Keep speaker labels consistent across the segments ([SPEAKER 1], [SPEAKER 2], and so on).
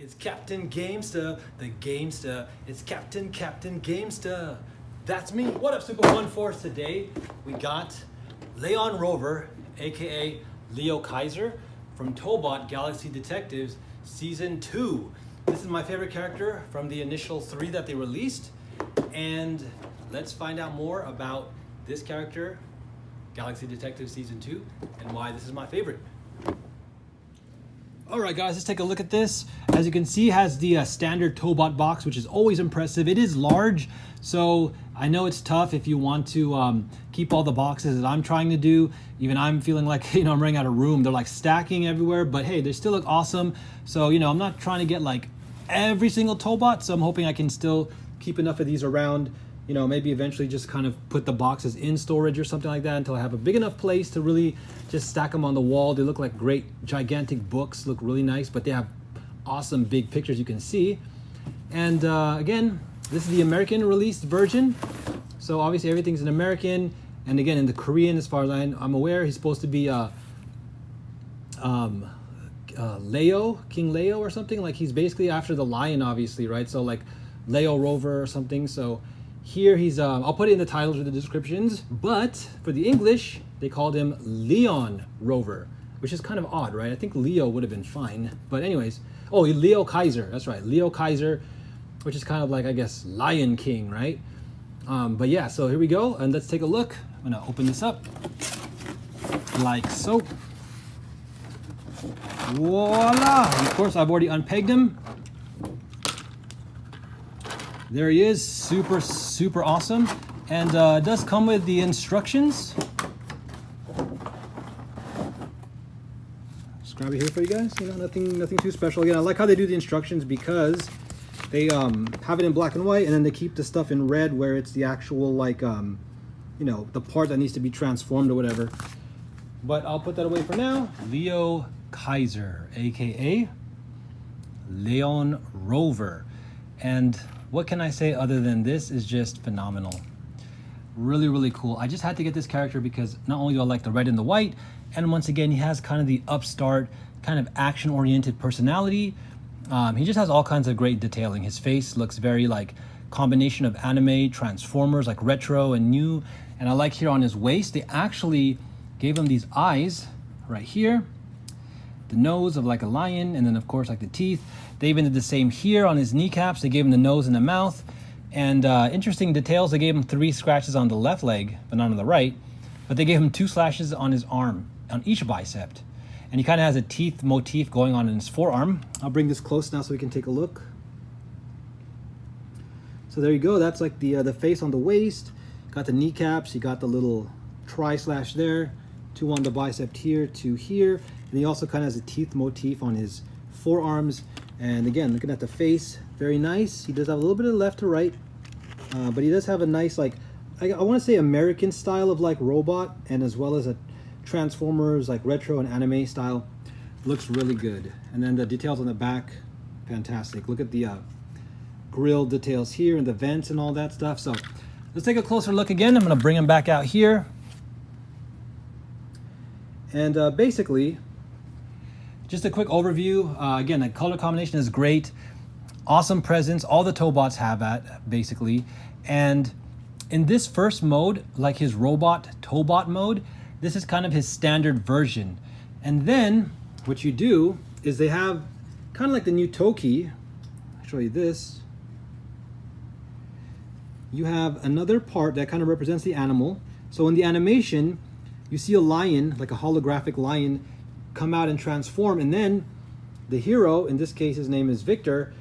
[SPEAKER 1] It's Captain Gamester, the Gamester. It's Captain Gamester. That's me. What up, Super One Force? Today we got Leon Rover, aka Leo Kaiser, from Tobot Galaxy Detectives Season 2. This is my favorite character from the initial 3 that they released. And let's find out more about this character, Galaxy Detectives Season 2, and why this is my favorite. Alright guys, let's take a look at this. As you can see, it has the standard Tobot box, which is always impressive. It is large, so I know it's tough if you want to keep all the boxes that I'm trying to do. Even I'm feeling like, I'm running out of room. They're like stacking everywhere, but hey, they still look awesome. So, I'm not trying to get like every single Tobot, so I'm hoping I can still keep enough of these around. Maybe eventually just kind of put the boxes in storage or something like that until I have a big enough place to really just stack them on the wall. They look like great, gigantic books, look really nice, but they have awesome big pictures you can see. And again, this is the American released version. So obviously everything's in American. And again, in the Korean, as far as I'm aware, he's supposed to be Leo, King Leo or something. Like he's basically after the lion, obviously, right? So like Leo Rover or something. So here he's, I'll put it in the titles or the descriptions, but for the English, they called him Leon Rover, which is kind of odd, right? I think Leo would have been fine, but anyways. Oh, Leo Kaiser, that's right, Leo Kaiser, which is kind of like, I guess, Lion King, right? But yeah, so here we go, and let's take a look. I'm gonna open this up, like so. Voila! And of course, I've already unpegged him. There he is, super, super awesome. And it does come with the instructions. Just grab it here for you guys. Nothing too special. Again, I like how they do the instructions because they have it in black and white, and then they keep the stuff in red where it's the actual, like, the part that needs to be transformed or whatever. But I'll put that away for now. Leo Kaiser, aka Leon Rover. And what can I say other than this is just phenomenal. Really, really cool. I just had to get this character because not only do I like the red and the white, and once again, he has kind of the upstart, kind of action-oriented personality. He just has all kinds of great detailing. His face looks very like combination of anime, Transformers, like retro and new. And I like here on his waist, they actually gave him these eyes right here. The nose of like a lion, and then of course like the teeth. They even did the same here on his kneecaps. They gave him the nose and the mouth. And interesting details, they gave him 3 scratches on the left leg, but not on the right. But they gave him 2 slashes on his arm, on each bicep. And he kind of has a teeth motif going on in his forearm. I'll bring this close now so we can take a look. So there you go, that's like the face on the waist. Got the kneecaps, you got the little tri-slash there. 2 on the bicep here, 2 here. And he also kind of has a teeth motif on his forearms. And again, looking at the face, very nice. He does have a little bit of left to right, but he does have a nice, like, I want to say American style of like robot, and as well as a Transformers, like retro and anime style. Looks really good. And then the details on the back, fantastic. Look at the grill details here and the vents and all that stuff. So let's take a closer look again. I'm going to bring him back out here. And basically, just a quick overview. Again, the color combination is great. Awesome presence. All the Tobots have that, basically. And in this first mode, like his robot Tobot mode, this is kind of his standard version. And then what you do is they have kind of like the new Toki. I'll show you this. You have another part that kind of represents the animal. So in the animation, you see a lion, like a holographic lion, come out and transform, and then the hero, in this case his name is Victor,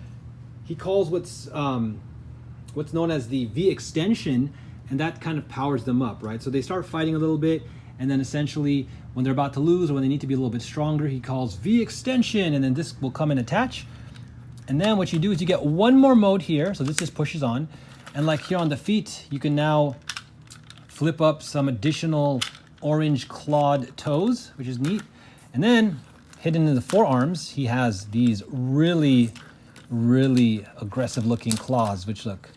[SPEAKER 1] he calls what's known as the V extension, and that kind of powers them up, right? So they start fighting a little bit, and then essentially when they're about to lose or when they need to be a little bit stronger, he calls V extension, and then this will come and attach. And then what you do is you get one more mode here, so this just pushes on, and like here on the feet, you can now flip up some additional orange clawed toes, which is neat. And then hidden in the forearms, he has these really, really aggressive looking claws, which look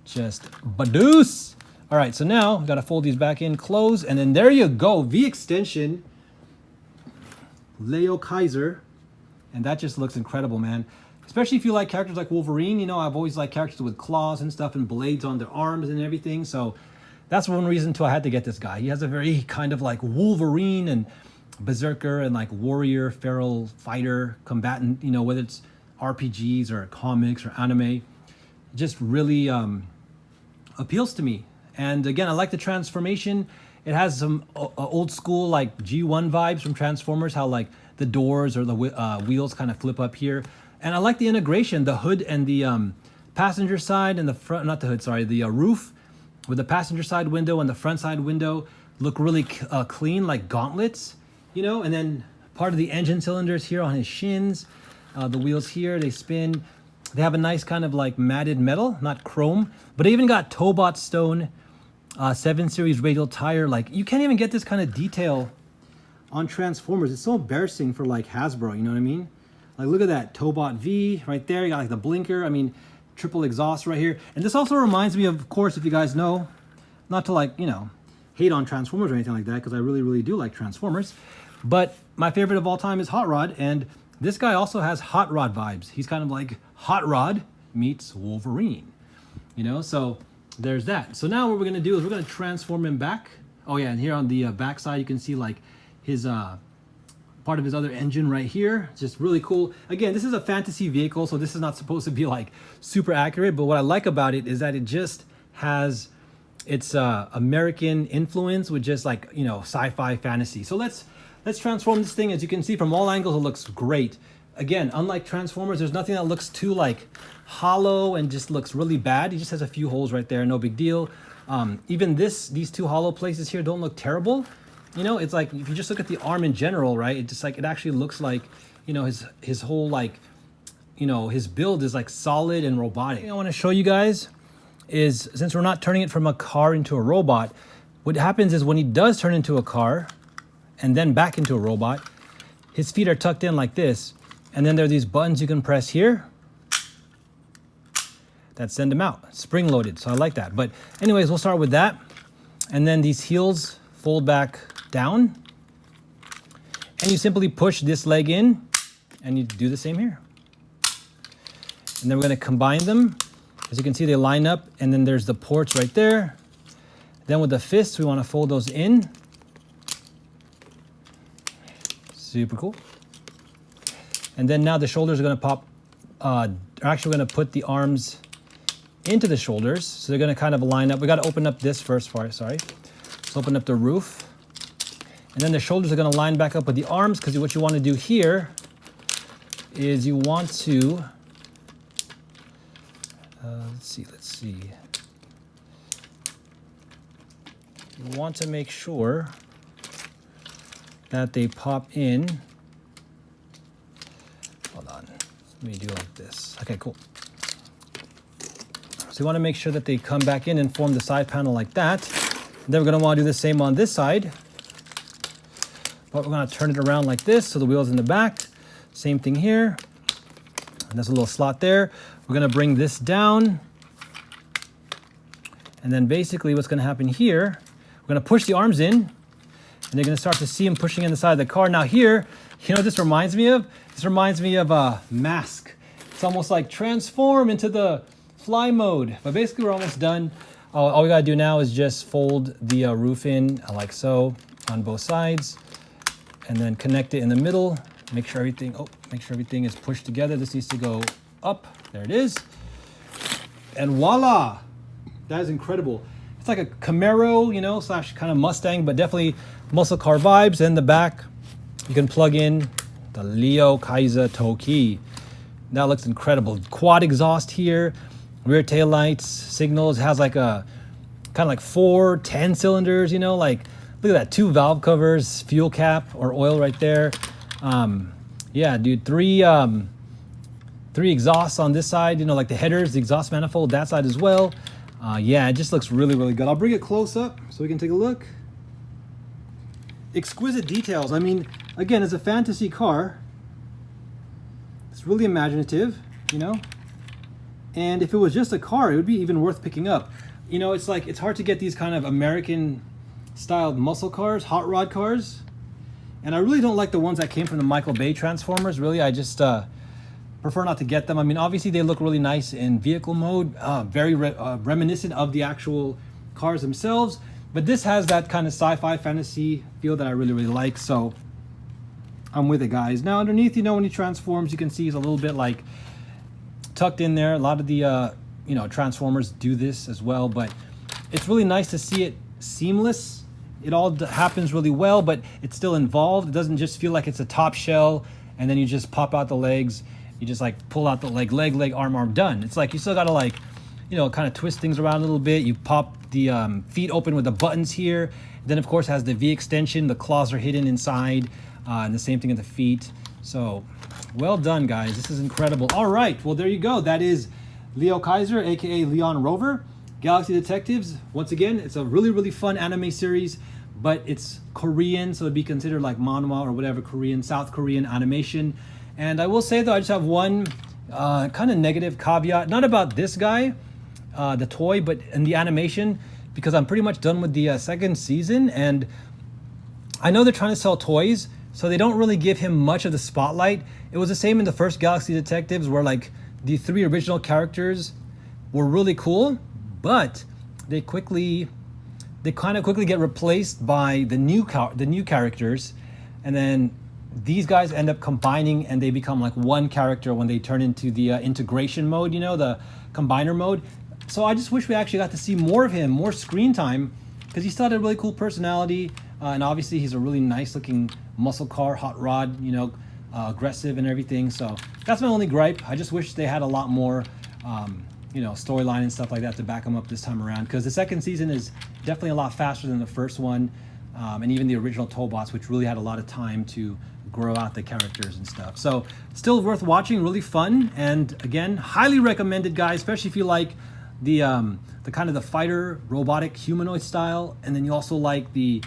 [SPEAKER 1] just badoos. All right, so now I've got to fold these back in, close, and then there you go. V extension, Leo Kaiser. And that just looks incredible, man. especially if you like characters like Wolverine. You know, I've always liked characters with claws and stuff and blades on their arms and everything. So that's one reason too I had to get this guy. He has a very kind of like Wolverine and berserker and like warrior, feral fighter, combatant, you know, whether it's RPGs or comics or anime, it just really appeals to me. And again, I like the transformation. It has some old school like G1 vibes from Transformers, how like the doors or the wheels kind of flip up here. And I like the integration, the hood and the passenger side and the front, not the hood, sorry, the roof with the passenger side window and the front side window look really clean, like gauntlets, you know. And then part of the engine cylinders here on his shins, the wheels here, they spin. They have a nice kind of like matted metal, not chrome, but they even got Tobot stone 7 series radial tire. Like, you can't even get this kind of detail on Transformers. It's so embarrassing for like Hasbro, you know what I mean? Like, look at that Tobot V right there. You got like the blinker. I mean, triple exhaust right here. And this also reminds me of course, if you guys know, not to like, you know, hate on Transformers or anything like that, because I really, really do like Transformers. But my favorite of all time is Hot Rod, and this guy also has Hot Rod vibes. He's kind of like Hot Rod meets Wolverine, you know? So there's that. So now what we're gonna do is we're gonna transform him back. Oh yeah, and here on the back side, you can see like his part of his other engine right here. It's just really cool. Again, this is a fantasy vehicle, so this is not supposed to be like super accurate, but what I like about it is that it just has its American influence with just like, you know, sci-fi fantasy. So let's transform this thing. As you can see from all angles, it looks great. Again, unlike Transformers, there's nothing that looks too like hollow and just looks really bad. He just has a few holes right there, no big deal. Even these two hollow places here don't look terrible. You know, it's like, if you just look at the arm in general, right, it just like, it actually looks like, you know, his whole like, you know, his build is like solid and robotic. What I want to show you guys is, since we're not turning it from a car into a robot, what happens is when he does turn into a car and then back into a robot, his feet are tucked in like this, and then there are these buttons you can press here that send him out, spring loaded. So I like that. But anyways, we'll start with that, and then these heels fold back down, and you simply push this leg in, and you do the same here. And then we're going to combine them. As you can see, they line up, and then there's the ports right there. Then with the fists, we want to fold those in. Super cool. And then now the shoulders are going to pop. Actually, we're going to put the arms into the shoulders, so they're going to kind of line up. We got to open up this first part. Sorry. Let's open up the roof. And then the shoulders are going to line back up with the arms, because what you want to do here is you want to, let's see. You want to make sure that they pop in. Hold on. Let me do it like this. Okay, cool. So you want to make sure that they come back in and form the side panel like that. And then we're going to want to do the same on this side. But we're going to turn it around like this, so the wheel's in the back. Same thing here. And there's a little slot there. We're going to bring this down. And then basically what's going to happen here, we're going to push the arms in, and you're going to start to see them pushing in the side of the car. Now here, you know what this reminds me of? This reminds me of a Mask. It's almost like transform into the fly mode. But basically we're almost done. All we got to do now is just fold the roof in like so on both sides, and then connect it in the middle. Make sure everything is pushed together. This needs to go up. There it is. And voila! That is incredible. It's like a Camaro, you know, slash kind of Mustang, but definitely muscle car vibes. In the back, you can plug in the Leo Kaiser tow key. That looks incredible. Quad exhaust here, rear tail lights, signals. It has like a kind of like 4 10 cylinders, you know, like look at that, 2 valve covers, fuel cap or oil right there. Yeah, dude, 3 exhausts on this side, you know, like the headers, the exhaust manifold, that side as well. Yeah, it just looks really, really good. I'll bring it close up so we can take a look. Exquisite details. I mean, again, it's a fantasy car. It's really imaginative, you know? And if it was just a car, it would be even worth picking up. You know, it's like, it's hard to get these kind of American styled muscle cars, hot rod cars. And I really don't like the ones that came from the Michael Bay Transformers. Really, I just, prefer not to get them. I mean, obviously they look really nice in vehicle mode, very reminiscent of the actual cars themselves, but this has that kind of sci-fi fantasy feel that I really, really like, so I'm with it, guys. Now underneath, you know, when he transforms, you can see he's a little bit like tucked in there. A lot of the you know, Transformers do this as well, but it's really nice to see it seamless. It all happens really well, but it's still involved. It doesn't just feel like it's a top shell and then you just pop out the legs. You just like pull out the leg, arm, done. It's like you still gotta, like, you know, kind of twist things around a little bit. You pop the feet open with the buttons here. Then of course has the V extension. The claws are hidden inside, and the same thing at the feet. So well done, guys. This is incredible. All right, well, there you go. That is Leo Kaiser, aka Leon Rover, Galaxy Detectives. Once again, it's a really, really fun anime series, but it's Korean, so it'd be considered like manhwa or whatever, Korean, South Korean animation. And I will say though, I just have one kind of negative caveat, not about this guy, the toy, but in the animation, because I'm pretty much done with the second season, and I know they're trying to sell toys, so they don't really give him much of the spotlight. It was the same in the first Galaxy Detectives, where like the 3 original characters were really cool, but they kind of quickly get replaced by the new characters, and then these guys end up combining and they become like one character when they turn into the integration mode, you know, the combiner mode. So I just wish we actually got to see more of him, more screen time, because he still had a really cool personality, and obviously he's a really nice looking muscle car, hot rod, you know, aggressive and everything. So that's my only gripe. I just wish they had a lot more you know, storyline and stuff like that to back him up this time around, because the second season is definitely a lot faster than the first one, and even the original Tobots, which really had a lot of time to grow out the characters and stuff. So still worth watching, really fun, and again, highly recommended, guys, especially if you like the kind of the fighter robotic humanoid style, and then you also like the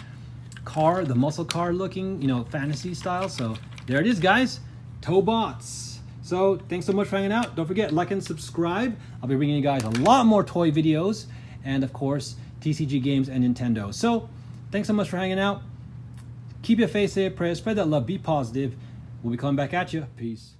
[SPEAKER 1] car, the muscle car looking, you know, fantasy style. So there it is, guys, Tobots. So thanks so much for hanging out. Don't forget, like and subscribe. I'll be bringing you guys a lot more toy videos, and of course TCG games and Nintendo. So thanks so much for hanging out. Keep your faith, say a prayer, spread that love, be positive. We'll be coming back at you. Peace.